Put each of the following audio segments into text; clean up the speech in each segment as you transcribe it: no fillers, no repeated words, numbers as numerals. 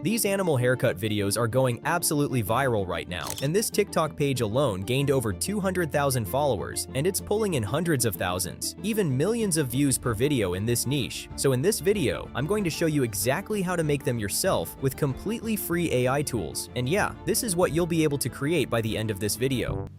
These animal haircut videos are going absolutely viral right now, and this TikTok page alone gained over 200,000 followers, and it's pulling in hundreds of thousands, even millions of views per video in this niche. So in this video, I'm going to show you exactly how to make them yourself with completely free AI tools. And yeah, this is what you'll be able to create by the end of this video.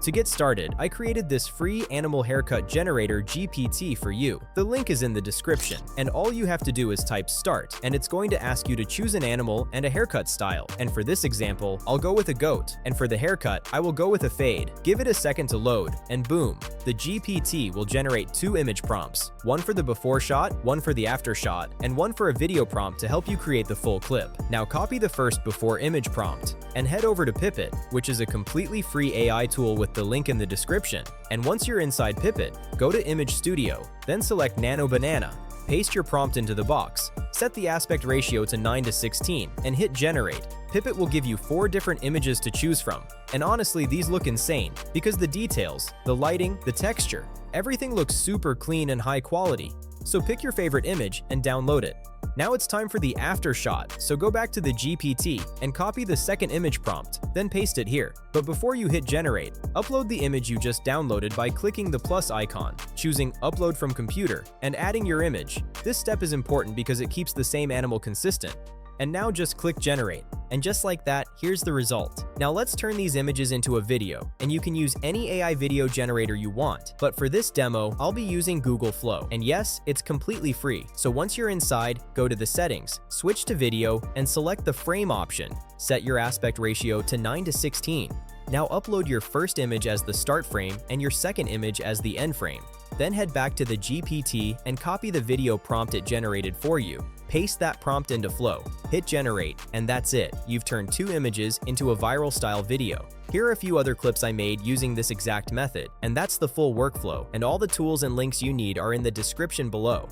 To get started, I created this free animal haircut generator GPT for you. The link is in the description, and all you have to do is type start, and it's going to ask you to choose an animal and a haircut style. And for this example, I'll go with a goat, and for the haircut, I will go with a fade. Give it a second to load, and boom, the GPT will generate 2 image prompts, one for the before shot, one for the after shot, and one for a video prompt to help you create the full clip. Now copy the first before image prompt, and head over to Pipit, which is a completely free AI tool with the link in the description. And once you're inside Pipit, go to Image Studio, then select Nano Banana, paste your prompt into the box, set the aspect ratio to 9:16, and hit generate. Pipit will give you 4 different images to choose from, and honestly these look insane because the details, the lighting, the texture, everything looks super clean and high quality. So pick your favorite image and download it. Now it's time for the after shot, so go back to the GPT and copy the second image prompt, then paste it here. But before you hit generate, upload the image you just downloaded by clicking the plus icon, choosing upload from computer, and adding your image. This step is important because it keeps the same animal consistent. And now just click generate. And just like that, here's the result. Now let's turn these images into a video, and you can use any AI video generator you want. But for this demo, I'll be using Google Flow. And yes, it's completely free. So once you're inside, go to the settings, switch to video, and select the frame option. Set your aspect ratio to 9:16. Now upload your first image as the start frame and your second image as the end frame. Then head back to the GPT and copy the video prompt it generated for you. Paste that prompt into Flow, hit generate, and that's it. You've turned 2 images into a viral style video. Here are a few other clips I made using this exact method, and that's the full workflow, and all the tools and links you need are in the description below.